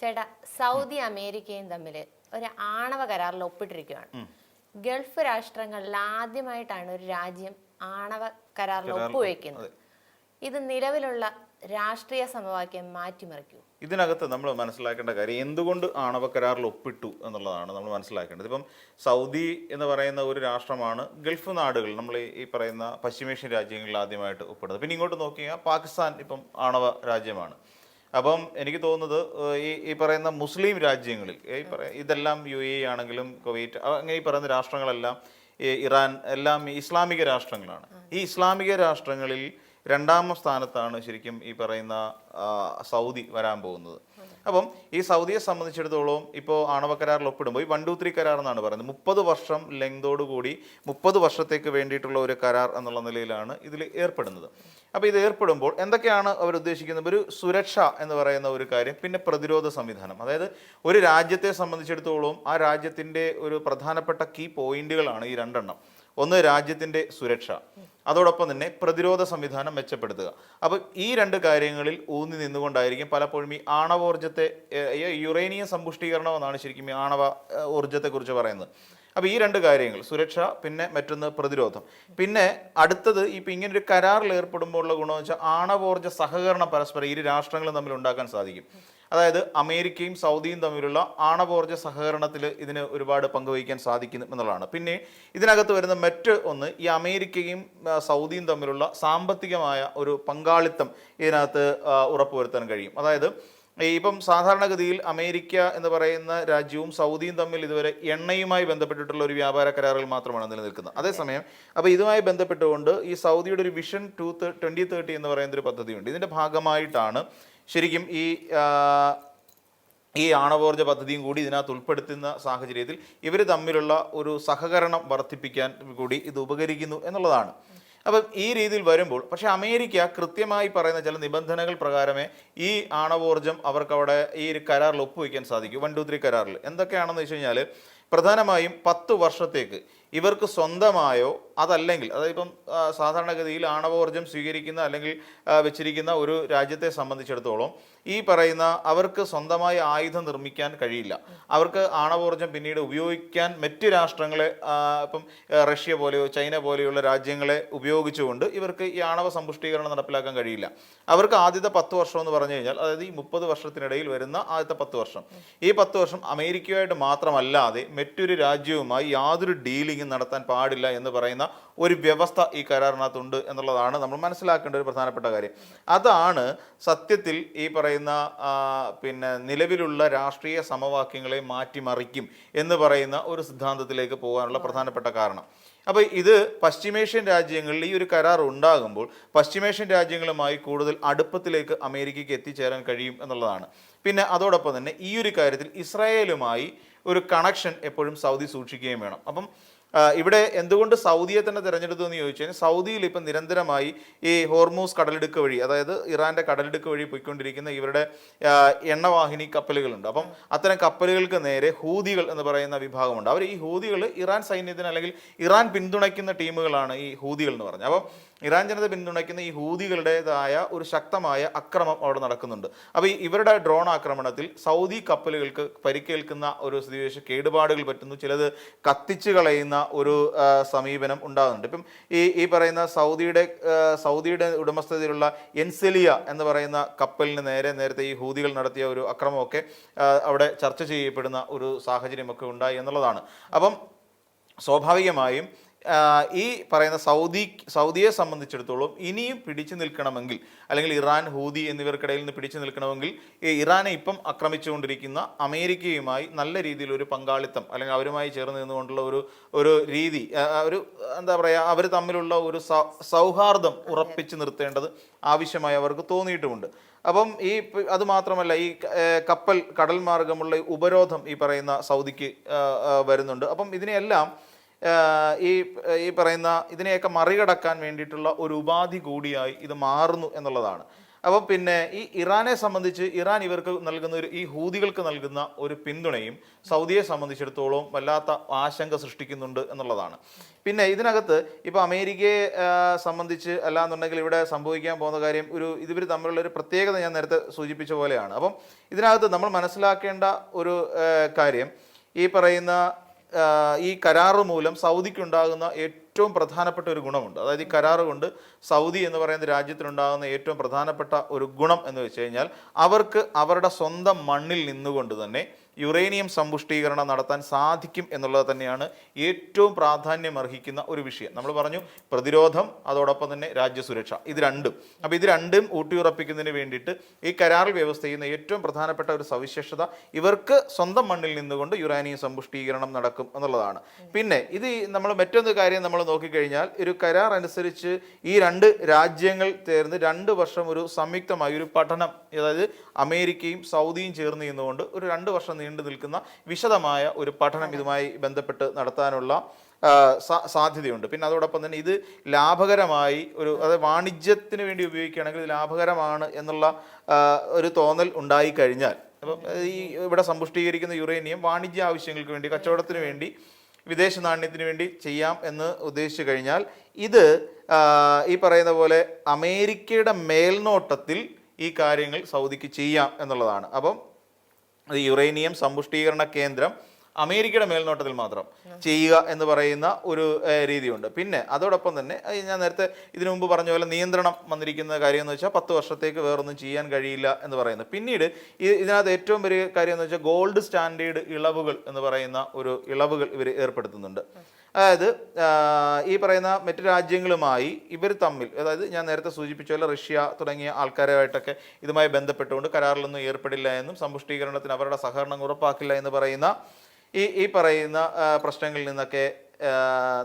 ചേട്ടാ, സൗദി അമേരിക്കയും തമ്മിൽ ഒരു ആണവ കരാറിൽ ഒപ്പിട്ടിരിക്കുകയാണ്. ഗൾഫ് രാഷ്ട്രങ്ങളിൽ ആദ്യമായിട്ടാണ് ഒരു രാജ്യം ആണവ കരാറിൽ ഒപ്പുവെക്കുന്നത്. ഇത് നിലവിലുള്ള രാഷ്ട്രീയ സമവാക്യം മാറ്റിമറിക്കൂ. ഇതിനകത്ത് നമ്മൾ മനസ്സിലാക്കേണ്ട കാര്യം എന്തുകൊണ്ട് ആണവ കരാറിൽ ഒപ്പിട്ടു എന്നുള്ളതാണ് നമ്മൾ മനസ്സിലാക്കേണ്ടത്. ഇപ്പം സൗദി എന്ന് പറയുന്ന ഒരു രാഷ്ട്രമാണ് ഗൾഫ് നാടുകൾ, നമ്മൾ ഈ പറയുന്ന പശ്ചിമേഷ്യൻ രാജ്യങ്ങളിൽ ആദ്യമായിട്ട് ഒപ്പിടുന്നത്. പിന്നെ ഇങ്ങോട്ട് നോക്കിയാൽ പാകിസ്ഥാൻ ഇപ്പം ആണവ രാജ്യമാണ്. അപ്പം എനിക്ക് തോന്നുന്നത് ഈ പറയുന്ന മുസ്ലിം രാജ്യങ്ങളിൽ ഇതെല്ലാം UAE ആണെങ്കിലും കുവൈറ്റ് അങ്ങനെ ഈ പറയുന്ന രാഷ്ട്രങ്ങളെല്ലാം ഇറാൻ എല്ലാം ഇസ്ലാമിക രാഷ്ട്രങ്ങളാണ്. ഈ ഇസ്ലാമിക രാഷ്ട്രങ്ങളിൽ രണ്ടാം സ്ഥാനത്താണ് ശരിക്കും ഈ പറയുന്ന സൗദി വരാൻ പോകുന്നത്. അപ്പം ഈ സൗദിയെ സംബന്ധിച്ചിടത്തോളം ഇപ്പോൾ ആണവ കരാറിൽ ഒപ്പിടുമ്പോൾ ഈ 1-2-3 കരാർ എന്നാണ് പറയുന്നത്. 30 വർഷം ലെങ്തോടു കൂടി 30 വർഷത്തേക്ക് വേണ്ടിയിട്ടുള്ള ഒരു കരാർ എന്നുള്ള നിലയിലാണ് ഇതിൽ ഏർപ്പെടുന്നത്. അപ്പോൾ ഇത് ഏർപ്പെടുമ്പോൾ എന്തൊക്കെയാണ് അവർ ഉദ്ദേശിക്കുന്നത്? ഒരു സുരക്ഷ എന്ന് പറയുന്ന ഒരു കാര്യം, പിന്നെ പ്രതിരോധ സംവിധാനം. അതായത് ഒരു രാജ്യത്തെ സംബന്ധിച്ചിടത്തോളം ആ രാജ്യത്തിൻ്റെ ഒരു പ്രധാനപ്പെട്ട കീ പോയിന്റുകളാണ് ഈ രണ്ടെണ്ണം. ഒന്ന് രാജ്യത്തിൻ്റെ സുരക്ഷ, അതോടൊപ്പം തന്നെ പ്രതിരോധ സംവിധാനം മെച്ചപ്പെടുത്തുക. അപ്പോൾ ഈ രണ്ട് കാര്യങ്ങളിൽ ഊന്നി നിന്നുകൊണ്ടായിരിക്കും പലപ്പോഴും ഈ ആണവോർജ്ജത്തെ യുറേനിയം സമ്പുഷ്ടീകരണം എന്നാണ് ശരിക്കും ഈ ആണവ ഊർജ്ജത്തെക്കുറിച്ച് പറയുന്നത്. അപ്പോൾ ഈ രണ്ട് കാര്യങ്ങൾ, സുരക്ഷ, പിന്നെ മറ്റൊന്ന് പ്രതിരോധം. പിന്നെ അടുത്തത് ഇപ്പം ഇങ്ങനൊരു കരാറിൽ ഏർപ്പെടുമ്പോൾ ഉള്ള ഗുണമെന്ന് വെച്ചാൽ ആണവോർജ്ജ സഹകരണം പരസ്പരം ഇരു രാഷ്ട്രങ്ങളും തമ്മിൽ ഉണ്ടാക്കാൻ സാധിക്കും. അതായത് അമേരിക്കയും സൗദിയും തമ്മിലുള്ള ആണവോർജ്ജ സഹകരണത്തിൽ ഇതിന് ഒരുപാട് പങ്കുവഹിക്കാൻ സാധിക്കുന്നു എന്നുള്ളതാണ്. പിന്നെ ഇതിനകത്ത് വരുന്ന മറ്റ് ഒന്ന്, ഈ അമേരിക്കയും സൗദിയും തമ്മിലുള്ള സാമ്പത്തികമായ ഒരു പങ്കാളിത്തം ഇതിനകത്ത് ഉറപ്പുവരുത്താൻ കഴിയും. അതായത് ഇപ്പം സാധാരണഗതിയിൽ അമേരിക്ക എന്ന് പറയുന്ന രാജ്യവും സൗദിയും തമ്മിൽ ഇതുവരെ എണ്ണയുമായി ബന്ധപ്പെട്ടിട്ടുള്ള ഒരു വ്യാപാര കരാറുകൾ മാത്രമാണ് നിലനിൽക്കുന്നത്. അതേസമയം അപ്പോൾ ഇതുമായി ബന്ധപ്പെട്ടുകൊണ്ട് ഈ സൗദിയുടെ ഒരു വിഷൻ 2030 എന്ന് പറയുന്ന ഒരു പദ്ധതിയുണ്ട്. ഇതിൻ്റെ ഭാഗമായിട്ടാണ് ശരിക്കും ഈ ആണവോർജ്ജ പദ്ധതിയും കൂടി ഇതിനകത്ത് ഉൾപ്പെടുത്തുന്ന സാഹചര്യത്തിൽ ഇവർ തമ്മിലുള്ള ഒരു സഹകരണം വർദ്ധിപ്പിക്കാൻ കൂടി ഇത് ഉപകരിക്കുന്നു എന്നുള്ളതാണ്. അപ്പം ഈ രീതിയിൽ വരുമ്പോൾ പക്ഷേ അമേരിക്ക കൃത്യമായി പറയുന്ന ചില നിബന്ധനകൾ പ്രകാരമേ ഈ ആണവോർജ്ജം അവർക്കവിടെ ഈ ഒരു കരാറിൽ ഒപ്പുവയ്ക്കാൻ സാധിക്കും. 1-2-3 കരാറിൽ എന്തൊക്കെയാണെന്ന് വെച്ച് കഴിഞ്ഞാൽ പ്രധാനമായും 10 വർഷത്തേക്ക് ഇവർക്ക് സ്വന്തമായോ അതല്ലെങ്കിൽ അതായത് ഇപ്പം സാധാരണഗതിയിൽ ആണവോർജ്ജം സ്വീകരിക്കുന്ന അല്ലെങ്കിൽ വെച്ചിരിക്കുന്ന ഒരു രാജ്യത്തെ സംബന്ധിച്ചിടത്തോളം ഈ പറയുന്ന അവർക്ക് സ്വന്തമായി ആയുധം നിർമ്മിക്കാൻ കഴിയില്ല. അവർക്ക് ആണവോർജ്ജം പിന്നീട് ഉപയോഗിക്കാൻ മറ്റ് രാഷ്ട്രങ്ങളെ ഇപ്പം റഷ്യ പോലെയോ ചൈന പോലെയുള്ള രാജ്യങ്ങളെ ഉപയോഗിച്ചുകൊണ്ട് ഇവർക്ക് ഈ ആണവ സമ്പുഷ്ടീകരണം നടപ്പിലാക്കാൻ കഴിയില്ല. അവർക്ക് ആദ്യത്തെ 10 വർഷം എന്ന് പറഞ്ഞു കഴിഞ്ഞാൽ, അതായത് ഈ 30 വർഷത്തിനിടയിൽ വരുന്ന ആദ്യത്തെ 10 വർഷം, ഈ 10 വർഷം അമേരിക്കയുമായിട്ട് മാത്രമല്ലാതെ മറ്റൊരു രാജ്യവുമായി യാതൊരു ഡീലിംഗ് നടത്താൻ പാടില്ല എന്ന് പറയുന്ന ഒരു വ്യവസ്ഥ ഈ കരാറിനകത്തുണ്ട് എന്നുള്ളതാണ് നമ്മൾ മനസ്സിലാക്കേണ്ട ഒരു പ്രധാനപ്പെട്ട കാര്യം. അതാണ് സത്യത്തിൽ ഈ പറയുന്ന പിന്നെ നിലവിലുള്ള രാഷ്ട്രീയ സമവാക്യങ്ങളെ മാറ്റിമറിക്കും എന്ന് പറയുന്ന ഒരു സിദ്ധാന്തത്തിലേക്ക് പോകാനുള്ള പ്രധാനപ്പെട്ട കാരണം. അപ്പോൾ ഇത് പശ്ചിമേഷ്യൻ രാജ്യങ്ങളിൽ ഈ ഒരു കരാർ ഉണ്ടാകുമ്പോൾ പശ്ചിമേഷ്യൻ രാജ്യങ്ങളുമായി കൂടുതൽ അടുപ്പത്തിലേക്ക് അമേരിക്കയ്ക്ക് എത്തിച്ചേരാൻ കഴിയും എന്നുള്ളതാണ്. പിന്നെ അതോടൊപ്പം തന്നെ ഈ ഒരു കാര്യത്തിൽ ഇസ്രായേലുമായി ഒരു കണക്ഷൻ എപ്പോഴും സൗദി സൂക്ഷിക്കുകയും വേണം. അപ്പം ഇവിടെ എന്തുകൊണ്ട് സൗദിയെ തന്നെ തിരഞ്ഞെടുത്തു എന്ന് ചോദിച്ചു കഴിഞ്ഞാൽ, സൗദിയിൽ ഇപ്പം നിരന്തരമായി ഈ ഹോർമൂസ് കടലിടുക്ക് വഴി, അതായത് ഇറാൻ്റെ കടലിടുക്ക് വഴി പോയിക്കൊണ്ടിരിക്കുന്ന ഇവരുടെ എണ്ണവാഹിനി കപ്പലുകളുണ്ട്. അപ്പം അത്തരം കപ്പലുകൾക്ക് നേരെ ഹൂതികൾ എന്ന് പറയുന്ന വിഭാഗമുണ്ട്. അവർ ഈ ഹൂതികൾ ഇറാൻ സൈന്യത്തിന് അല്ലെങ്കിൽ ഇറാൻ പിന്തുണയ്ക്കുന്ന ടീമുകളാണ് ഈ ഹൂതികൾ എന്ന് പറഞ്ഞത്. അപ്പം ഇറാൻ ജനത പിന്തുണയ്ക്കുന്ന ഈ ഹൂതികളുടേതായ ഒരു ശക്തമായ അക്രമം അവിടെ നടക്കുന്നുണ്ട്. അപ്പോൾ ഇവരുടെ ഡ്രോൺ ആക്രമണത്തിൽ സൗദി കപ്പലുകൾക്ക് പരിക്കേൽക്കുന്ന ഒരു സ്ഥിതിവിശേഷം, കേടുപാടുകൾ പറ്റുന്നു, ചിലത് കത്തിച്ചു കളയുന്ന ഒരു സമീപനം ഉണ്ടാകുന്നുണ്ട്. ഇപ്പം ഈ പറയുന്ന സൗദിയുടെ ഉടമസ്ഥതയിലുള്ള എൻസെലിയ എന്ന് പറയുന്ന കപ്പലിന് നേരത്തെ ഈ ഹൂതികൾ നടത്തിയ ഒരു അക്രമമൊക്കെ അവിടെ ചർച്ച ചെയ്യപ്പെടുന്ന ഒരു സാഹചര്യമൊക്കെ ഉണ്ടായി എന്നുള്ളതാണ്. അപ്പം സ്വാഭാവികമായും ഈ പറയുന്ന സൗദിയെ സംബന്ധിച്ചിടത്തോളം ഇനിയും പിടിച്ചു നിൽക്കണമെങ്കിൽ, അല്ലെങ്കിൽ ഇറാൻ ഹൂതി എന്നിവർക്കിടയിൽ നിന്ന് പിടിച്ചു നിൽക്കണമെങ്കിൽ ഇറാനെ ഇപ്പം ആക്രമിച്ചുകൊണ്ടിരിക്കുന്ന അമേരിക്കയുമായി നല്ല രീതിയിലൊരു പങ്കാളിത്തം, അല്ലെങ്കിൽ അവരുമായി ചേർന്ന് നിന്നുകൊണ്ടുള്ള ഒരു രീതി, ഒരു എന്താ പറയുക, അവർ തമ്മിലുള്ള ഒരു സൗഹാർദ്ദം ഉറപ്പിച്ചു നിർത്തേണ്ടത് ആവശ്യമായി അവർക്ക് തോന്നിയിട്ടുമുണ്ട്. അപ്പം അതുമാത്രമല്ല, ഈ കടൽ മാർഗമുള്ള ഉപരോധം ഈ പറയുന്ന സൗദിക്ക് വരുന്നുണ്ട്. അപ്പം ഇതിനെയെല്ലാം ഈ പറയുന്ന ഇതിനെയൊക്കെ മറികടക്കാൻ വേണ്ടിയിട്ടുള്ള ഒരു ഉപാധി കൂടിയായി ഇത് മാറുന്നു എന്നുള്ളതാണ്. അപ്പം പിന്നെ ഈ ഇറാനെ സംബന്ധിച്ച് ഇറാൻ ഇവർക്ക് നൽകുന്ന ഈ ഹൂതികൾക്ക് നൽകുന്ന ഒരു പിന്തുണയും സൗദിയെ സംബന്ധിച്ചിടത്തോളം വല്ലാത്ത ആശങ്ക സൃഷ്ടിക്കുന്നുണ്ട് എന്നുള്ളതാണ്. പിന്നെ ഇതിനകത്ത് ഇപ്പോൾ അമേരിക്കയെ സംബന്ധിച്ച് അല്ലാന്നുണ്ടെങ്കിൽ ഇവിടെ സംഭവിക്കാൻ പോകുന്ന കാര്യം ഇവർ തമ്മിലുള്ള ഒരു പ്രത്യേകത ഞാൻ നേരത്തെ സൂചിപ്പിച്ച പോലെയാണ്. അപ്പം ഇതിനകത്ത് നമ്മൾ മനസ്സിലാക്കേണ്ട ഒരു കാര്യം, ഈ പറയുന്ന ഈ കരാറ് മൂലം സൗദിക്കുണ്ടാകുന്ന ഏറ്റവും പ്രധാനപ്പെട്ട ഒരു ഗുണമുണ്ട്. അതായത് ഈ കരാറ് കൊണ്ട് സൗദി എന്ന് പറയുന്ന രാജ്യത്തിനുണ്ടാകുന്ന ഏറ്റവും പ്രധാനപ്പെട്ട ഒരു ഗുണം എന്ന് വെച്ച് കഴിഞ്ഞാൽ അവർക്ക് അവരുടെ സ്വന്തം മണ്ണിൽ നിന്നുകൊണ്ട് തന്നെ യുറേനിയം സമ്പുഷ്ടീകരണം നടത്താൻ സാധിക്കും എന്നുള്ളത് തന്നെയാണ് ഏറ്റവും പ്രാധാന്യം അർഹിക്കുന്ന ഒരു വിഷയം. നമ്മൾ പറഞ്ഞു പ്രതിരോധം, അതോടൊപ്പം തന്നെ രാജ്യസുരക്ഷ, ഇത് രണ്ടും. അപ്പോൾ ഇത് രണ്ടും ഊട്ടിയുറപ്പിക്കുന്നതിന് വേണ്ടിയിട്ട് ഈ കരാറിൽ വ്യവസ്ഥ ചെയ്യുന്ന ഏറ്റവും പ്രധാനപ്പെട്ട ഒരു സവിശേഷത ഇവർക്ക് സ്വന്തം മണ്ണിൽ നിന്നുകൊണ്ട് യുറേനിയം സമ്പുഷ്ടീകരണം നടക്കും എന്നുള്ളതാണ്. പിന്നെ ഇത് നമ്മൾ മറ്റൊരു കാര്യം നമ്മൾ നോക്കിക്കഴിഞ്ഞാൽ ഒരു കരാർ അനുസരിച്ച് ഈ രണ്ട് രാജ്യങ്ങൾ ചേർന്ന് 2 വർഷം ഒരു സംയുക്തമായ ഒരു പഠനം, അതായത് അമേരിക്കയും സൗദിയും ചേർന്ന് നിന്നുകൊണ്ട് ഒരു 2 വർഷം നീണ്ടു നിൽക്കുന്ന വിശദമായ ഒരു പഠനം ഇതുമായി ബന്ധപ്പെട്ട് നടത്താനുള്ള സാധ്യതയുണ്ട്. പിന്നെ അതോടൊപ്പം തന്നെ ഇത് ലാഭകരമായി അതായത് വാണിജ്യത്തിന് വേണ്ടി ഉപയോഗിക്കുകയാണെങ്കിൽ ഇത് ലാഭകരമാണ് എന്നുള്ള ഒരു തോന്നൽ ഉണ്ടായിക്കഴിഞ്ഞാൽ, അപ്പം ഈ ഇവിടെ സമ്പുഷ്ടീകരിക്കുന്ന യുറേനിയം വാണിജ്യ ആവശ്യങ്ങൾക്ക് വേണ്ടി, കച്ചവടത്തിന് വേണ്ടി, വിദേശ നാണ്യത്തിന് വേണ്ടി ചെയ്യാം എന്ന് ഉദ്ദേശിച്ചു കഴിഞ്ഞാൽ ഇത് ഈ പറയുന്ന പോലെ അമേരിക്കയുടെ മേൽനോട്ടത്തിൽ ഈ കാര്യങ്ങൾ സൗദിക്ക് ചെയ്യാം എന്നുള്ളതാണ്. അപ്പം യുറേനിയം സമ്പുഷ്ടീകരണ കേന്ദ്രം അമേരിക്കയുടെ മേൽനോട്ടത്തിൽ മാത്രം ചെയ്യുക എന്ന് പറയുന്ന ഒരു രീതിയുണ്ട്. പിന്നെ അതോടൊപ്പം തന്നെ ഞാൻ നേരത്തെ ഇതിനു മുമ്പ് പറഞ്ഞ പോലെ നിയന്ത്രണം വന്നിരിക്കുന്ന കാര്യം എന്ന് വെച്ചാൽ 10 വർഷത്തേക്ക് വേറൊന്നും ചെയ്യാൻ കഴിയില്ല എന്ന് പറയുന്നത്. പിന്നീട് ഇതിനകത്ത് ഏറ്റവും വലിയ കാര്യം എന്ന് വെച്ചാൽ ഗോൾഡ് സ്റ്റാൻഡേർഡ് ഇളവുകൾ എന്ന് പറയുന്ന ഒരു ഇളവുകൾ ഇവർ ഏർപ്പെടുത്തുന്നുണ്ട്. അതായത് ഈ പറയുന്ന മറ്റു രാജ്യങ്ങളുമായി ഇവർ തമ്മിൽ, അതായത് ഞാൻ നേരത്തെ സൂചിപ്പിച്ച പോലെ റഷ്യ തുടങ്ങിയ ആൾക്കാരുമായിട്ടൊക്കെ ഇതുമായി ബന്ധപ്പെട്ടുകൊണ്ട് കരാറിലൊന്നും ഏർപ്പെടില്ല എന്നും സമ്പുഷ്ടീകരണത്തിന് അവരുടെ സഹകരണം ഉറപ്പാക്കില്ല എന്ന് പറയുന്ന ഈ പറയുന്ന പ്രശ്നങ്ങളിൽ നിന്നൊക്കെ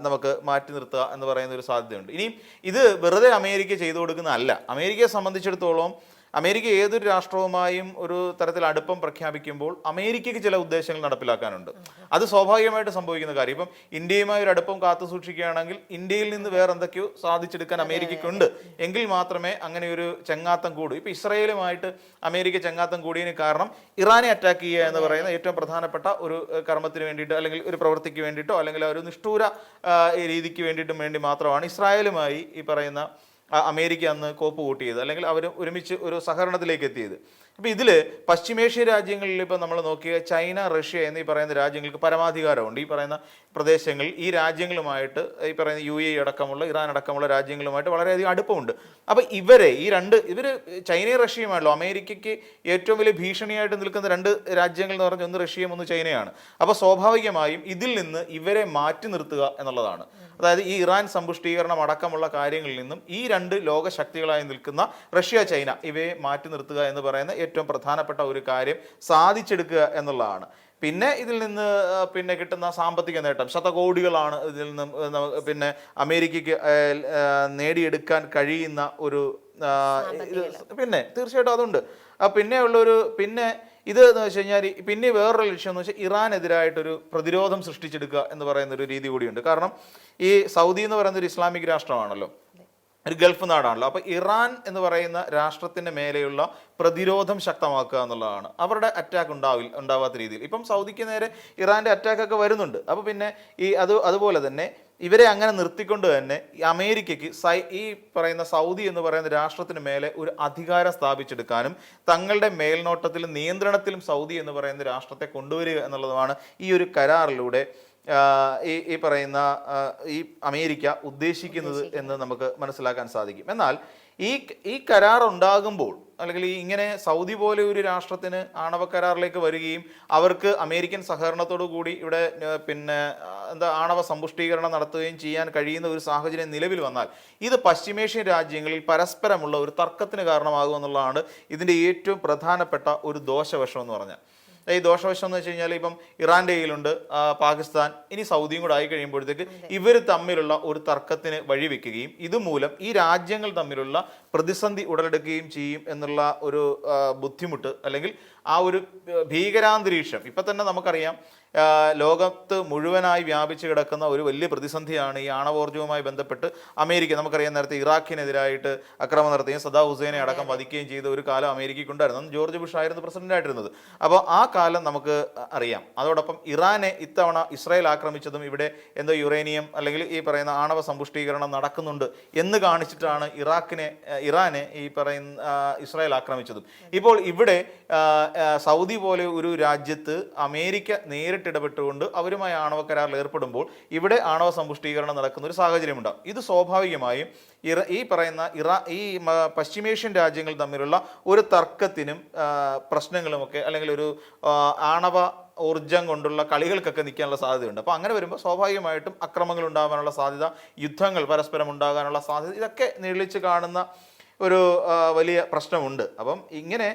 നമുക്ക് മാറ്റി നിർത്തുക എന്ന് പറയുന്ന ഒരു സാധ്യതയുണ്ട്. ഇനിയും ഇത് വെറുതെ അമേരിക്ക ചെയ്തു കൊടുക്കുന്നതല്ല. അമേരിക്കയെ സംബന്ധിച്ചിടത്തോളം അമേരിക്ക ഏതൊരു രാഷ്ട്രവുമായും ഒരു തരത്തിൽ അടുപ്പം പ്രഖ്യാപിക്കുമ്പോൾ അമേരിക്കയ്ക്ക് ചില ഉദ്ദേശങ്ങൾ നടപ്പിലാക്കാനുണ്ട്. അത് സ്വാഭാവികമായിട്ട് സംഭവിക്കുന്ന കാര്യം. ഇപ്പം ഇന്ത്യയുമായി ഒരു അടുപ്പം കാത്തു സൂക്ഷിക്കുകയാണെങ്കിൽ ഇന്ത്യയിൽ നിന്ന് വേറെ എന്തൊക്കെയോ സാധിച്ചെടുക്കാൻ അമേരിക്കയ്ക്കുണ്ട്. എങ്കിൽ മാത്രമേ അങ്ങനെ ഒരു ചങ്ങാത്തം കൂടൂ. ഇപ്പം ഇസ്രായേലുമായിട്ട് അമേരിക്ക ചങ്ങാത്തം കൂടിയതിന് കാരണം ഇറാനെ അറ്റാക്ക് ചെയ്യുക എന്ന് പറയുന്ന ഏറ്റവും പ്രധാനപ്പെട്ട ഒരു കർമ്മത്തിന് വേണ്ടിയിട്ട്, അല്ലെങ്കിൽ ഒരു പ്രവൃത്തിക്ക് വേണ്ടിയിട്ടോ, അല്ലെങ്കിൽ ഒരു നിഷ്ഠൂര രീതിക്ക് വേണ്ടിയിട്ടും വേണ്ടി മാത്രമാണ് ഇസ്രായേലുമായി ഈ പറയുന്ന അമേരിക്ക അന്ന് കോപ്പ് കൂട്ടിയത്, അല്ലെങ്കിൽ അവർ ഒരുമിച്ച് ഒരു സഹകരണത്തിലേക്ക് എത്തിയത്. അപ്പോൾ ഇതിൽ പശ്ചിമേഷ്യ രാജ്യങ്ങളിൽ ഇപ്പോൾ നമ്മൾ നോക്കിയ ചൈന, റഷ്യ എന്നീ പറയുന്ന രാജ്യങ്ങൾക്ക് പരമാധികാരമുണ്ട്. ഈ പറയുന്ന പ്രദേശങ്ങളിൽ ഈ രാജ്യങ്ങളുമായിട്ട്, ഈ പറയുന്ന UAE അടക്കമുള്ള, ഇറാൻ അടക്കമുള്ള രാജ്യങ്ങളുമായിട്ട് വളരെയധികം അടുപ്പമുണ്ട്. അപ്പോൾ ഇവർ ചൈനയും റഷ്യയുമാണല്ലോ അമേരിക്കയ്ക്ക് ഏറ്റവും വലിയ ഭീഷണിയായിട്ട് നിൽക്കുന്ന 2 രാജ്യങ്ങൾ എന്ന് പറഞ്ഞാൽ ഒന്ന് റഷ്യയും ഒന്ന് ചൈനയാണ്. അപ്പോൾ സ്വാഭാവികമായും ഇതിൽ നിന്ന് ഇവരെ മാറ്റി നിർത്തുക എന്നുള്ളതാണ്. അതായത് ഈ ഇറാൻ സമ്പുഷ്ടീകരണം അടക്കമുള്ള കാര്യങ്ങളിൽ നിന്നും ഈ 2 ലോകശക്തികളായി നിൽക്കുന്ന റഷ്യ, ചൈന ഇവയെ മാറ്റി നിർത്തുക എന്ന് പറയുന്ന ഏറ്റവും പ്രധാനപ്പെട്ട ഒരു കാര്യം സാധിച്ചെടുക്കുക എന്നുള്ളതാണ്. പിന്നെ ഇതിൽ നിന്ന് പിന്നെ കിട്ടുന്ന സാമ്പത്തിക നേട്ടം ശതകോടികളാണ്. ഇതിൽ നിന്ന് പിന്നെ അമേരിക്കയ്ക്ക് നേടിയെടുക്കാൻ കഴിയുന്ന ഒരു പിന്നെ തീർച്ചയായിട്ടും അതുണ്ട്. പിന്നെ ഇത് എന്ന് വെച്ച് കഴിഞ്ഞാൽ പിന്നെ വേറൊരു ലക്ഷ്യം എന്ന് വെച്ചാൽ ഇറാനെതിരായിട്ടൊരു പ്രതിരോധം സൃഷ്ടിച്ചെടുക്കുക എന്ന് പറയുന്ന ഒരു രീതി കൂടിയുണ്ട്. കാരണം ഈ സൗദി എന്ന് പറയുന്ന ഒരു ഇസ്ലാമിക് രാഷ്ട്രമാണല്ലോ, ഒരു ഗൾഫ് നാടാണല്ലോ. അപ്പോൾ ഇറാൻ എന്ന് പറയുന്ന രാഷ്ട്രത്തിൻ്റെ മേലെയുള്ള പ്രതിരോധം ശക്തമാക്കുക എന്നുള്ളതാണ്. അവരുടെ അറ്റാക്ക് ഉണ്ടാവാത്ത രീതിയിൽ. ഇപ്പം സൗദിക്ക് നേരെ ഇറാൻ്റെ അറ്റാക്കൊക്കെ വരുന്നുണ്ട്. അപ്പോൾ പിന്നെ അതുപോലെ തന്നെ ഇവരെ അങ്ങനെ നിർത്തിക്കൊണ്ട് തന്നെ അമേരിക്കയ്ക്ക് ഈ പറയുന്ന സൗദി എന്ന് പറയുന്ന രാഷ്ട്രത്തിന് മേലെ ഒരു അധികാരം സ്ഥാപിച്ചെടുക്കാനും തങ്ങളുടെ മേൽനോട്ടത്തിലും നിയന്ത്രണത്തിലും സൗദി എന്ന് പറയുന്ന രാഷ്ട്രത്തെ കൊണ്ടുവരിക എന്നുള്ളതുമാണ് ഈ ഒരു കരാറിലൂടെ ഈ പറയുന്ന ഈ അമേരിക്ക ഉദ്ദേശിക്കുന്നത് എന്ന് നമുക്ക് മനസ്സിലാക്കാൻ സാധിക്കും. എന്നാൽ ഈ കരാർ ഉണ്ടാകുമ്പോൾ, അല്ലെങ്കിൽ ഇങ്ങനെ സൗദി പോലെ ഒരു രാഷ്ട്രത്തിന് ആണവ കരാറിലേക്ക് വരികയും അവർക്ക് അമേരിക്കൻ സഹകരണത്തോടു കൂടി ഇവിടെ പിന്നെ ആണവ സമ്പുഷ്ടീകരണം നടത്തുകയും ചെയ്യാൻ കഴിയുന്ന ഒരു സാഹചര്യം നിലവിൽ വന്നാൽ ഇത് പശ്ചിമേഷ്യൻ രാജ്യങ്ങളിൽ പരസ്പരമുള്ള ഒരു തർക്കത്തിന് കാരണമാകുമെന്നുള്ളതാണ് ഇതിൻ്റെ ഏറ്റവും പ്രധാനപ്പെട്ട ഒരു ദോഷവശം എന്ന് പറഞ്ഞാൽ. ഈ ദോഷവശം എന്ന് വെച്ച് കഴിഞ്ഞാൽ ഇപ്പം ഇറാൻ്റെ കയ്യിലുണ്ട്, പാകിസ്ഥാൻ, ഇനി സൗദിയും കൂടെ ആയി കഴിയുമ്പോഴത്തേക്ക് ഇവർ തമ്മിലുള്ള ഒരു തർക്കത്തിന് വഴിവെക്കുകയും ഇതുമൂലം ഈ രാജ്യങ്ങൾ തമ്മിലുള്ള പ്രതിസന്ധി ഉടലെടുക്കുകയും ചെയ്യും എന്നുള്ള ഒരു ബുദ്ധിമുട്ട്, അല്ലെങ്കിൽ ആ ഒരു ഭീകരാന്തരീക്ഷം ഇപ്പം തന്നെ നമുക്കറിയാം. ലോകത്ത് മുഴുവനായി വ്യാപിച്ചു കിടക്കുന്ന ഒരു വലിയ പ്രതിസന്ധിയാണ് ഈ ആണവോർജ്ജവുമായി ബന്ധപ്പെട്ട് അമേരിക്ക. നമുക്കറിയാം, നേരത്തെ ഇറാഖിനെതിരായിട്ട് അക്രമം നടത്തുകയും സദാം ഹുസൈനെ അടക്കം വധിക്കുകയും ചെയ്ത ഒരു കാലം അമേരിക്കയ്ക്കുണ്ടായിരുന്നു. അന്ന് ജോർജ് ബുഷ് ആയിരുന്നു പ്രസിഡന്റായിട്ടിരുന്നത്. അപ്പോൾ ആ കാലം നമുക്ക് അറിയാം. അതോടൊപ്പം ഇറാനെ ഇത്തവണ ഇസ്രായേൽ ആക്രമിച്ചതും ഇവിടെ എന്തോ യുറേനിയം അല്ലെങ്കിൽ ഈ പറയുന്ന ആണവ സമ്പുഷ്ടീകരണം നടക്കുന്നുണ്ട് എന്ന് കാണിച്ചിട്ടാണ് ഇറാനെ ഈ പറയുന്ന ഇസ്രായേൽ ആക്രമിച്ചതും. ഇപ്പോൾ ഇവിടെ സൗദി പോലെ ഒരു രാജ്യത്ത് അമേരിക്ക നേരിട്ട് ഇടപെട്ടുകൊണ്ട് അവരുമായി ആണവ കരാറിൽ ഏർപ്പെടുമ്പോൾ ഇവിടെ ആണവ സമ്പുഷ്ടീകരണം നടക്കുന്ന ഒരു സാഹചര്യമുണ്ടാകും. ഇത് സ്വാഭാവികമായും ഈ പറയുന്ന പശ്ചിമേഷ്യൻ രാജ്യങ്ങൾ തമ്മിലുള്ള ഒരു തർക്കത്തിനും പ്രശ്നങ്ങളുമൊക്കെ, അല്ലെങ്കിൽ ഒരു ആണവ ഊർജം കൊണ്ടുള്ള കളികൾക്കൊക്കെ നിൽക്കാനുള്ള സാധ്യതയുണ്ട്. അപ്പോൾ അങ്ങനെ വരുമ്പോൾ സ്വാഭാവികമായിട്ടും അക്രമങ്ങൾ ഉണ്ടാകാനുള്ള സാധ്യത, യുദ്ധങ്ങൾ പരസ്പരം ഉണ്ടാകാനുള്ള സാധ്യത, ഇതൊക്കെ നിഴലിച്ച് കാണുന്ന ഒരു വലിയ പ്രശ്നമുണ്ട്. അപ്പം ഇങ്ങനെ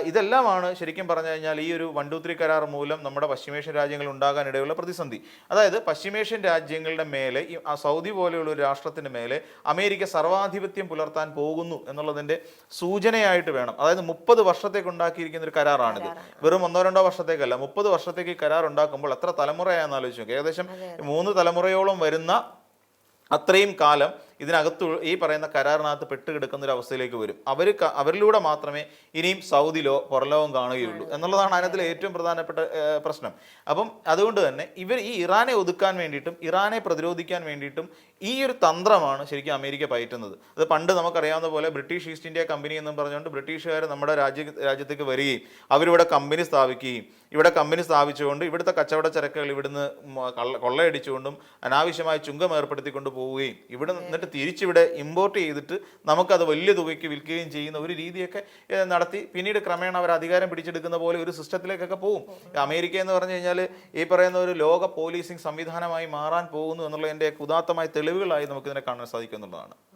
ഇതെല്ലാമാണ് ശരിക്കും പറഞ്ഞു കഴിഞ്ഞാൽ ഈ ഒരു 1-2-3 കരാർ മൂലം നമ്മുടെ പശ്ചിമേഷ്യൻ രാജ്യങ്ങൾ ഉണ്ടാകാനിടയുള്ള പ്രതിസന്ധി. അതായത് പശ്ചിമേഷ്യൻ രാജ്യങ്ങളുടെ മേലെ, ഈ സൗദി പോലെയുള്ള ഒരു രാഷ്ട്രത്തിന് മേലെ അമേരിക്ക സർവാധിപത്യം പുലർത്താൻ പോകുന്നു എന്നുള്ളതിൻ്റെ സൂചനയായിട്ട് വേണം. അതായത് 30 വർഷത്തേക്ക് ഉണ്ടാക്കിയിരിക്കുന്ന ഒരു കരാറാണിത്. വെറും 1-2 വർഷത്തേക്കല്ല, 30 വർഷത്തേക്ക് കരാർ ഉണ്ടാക്കുമ്പോൾ എത്ര തലമുറയാണെന്ന് ആലോചിച്ച് നോക്കുക. ഏകദേശം 3 തലമുറയോളം വരുന്ന അത്രയും കാലം ഇതിനകത്ത് ഈ പറയുന്ന കരാറിനകത്ത് പെട്ടുകിടക്കുന്ന ഒരു അവസ്ഥയിലേക്ക് വരും. അവരിലൂടെ മാത്രമേ ഇനിയും സൗദിയിലോ പുറലോകം കാണുകയുള്ളൂ എന്നുള്ളതാണ് അതിനകത്തിലെ ഏറ്റവും പ്രധാനപ്പെട്ട പ്രശ്നം. അപ്പം അതുകൊണ്ട് തന്നെ ഇവർ ഈ ഇറാനെ ഒതുക്കാൻ വേണ്ടിയിട്ടും ഇറാനെ പ്രതിരോധിക്കാൻ വേണ്ടിയിട്ടും ഈ ഒരു തന്ത്രമാണ് ശരിക്കും അമേരിക്ക പയറ്റുന്നത്. അത് പണ്ട് നമുക്കറിയാവുന്ന പോലെ ബ്രിട്ടീഷ് ഈസ്റ്റ് ഇന്ത്യ കമ്പനി എന്നും പറഞ്ഞുകൊണ്ട് ബ്രിട്ടീഷുകാർ നമ്മുടെ രാജ്യത്തേക്ക് വരികയും അവരിവിടെ കമ്പനി സ്ഥാപിക്കുകയും ഇവിടെ കമ്പനി സ്ഥാപിച്ചുകൊണ്ട് ഇവിടുത്തെ കച്ചവട ചരക്കുകൾ ഇവിടുന്ന് കൊള്ളയടിച്ചുകൊണ്ടും അനാവശ്യമായ ചുങ്കം ഏർപ്പെടുത്തിക്കൊണ്ട് പോവുകയും ഇവിടെ നിന്നിട്ട് തിരിച്ചിവിടെ ഇമ്പോർട്ട് ചെയ്തിട്ട് നമുക്കത് വലിയ തുകയ്ക്ക് വിൽക്കുകയും ചെയ്യുന്ന ഒരു രീതിയൊക്കെ നടത്തി പിന്നീട് ക്രമേണ അവർ അധികാരം പിടിച്ചെടുക്കുന്ന പോലെ ഒരു സിസ്റ്റത്തിലേക്കൊക്കെ പോകും. അമേരിക്ക എന്ന് പറഞ്ഞു കഴിഞ്ഞാൽ ഈ പറയുന്ന ഒരു ലോക പോലീസിംഗ് സംവിധാനമായി മാറാൻ പോകുന്നു എന്നുള്ളതിൻ്റെ ഉദാത്തമായ തെളിവുകളായി നമുക്കിതിനെ കാണാൻ സാധിക്കും എന്നുള്ളതാണ്.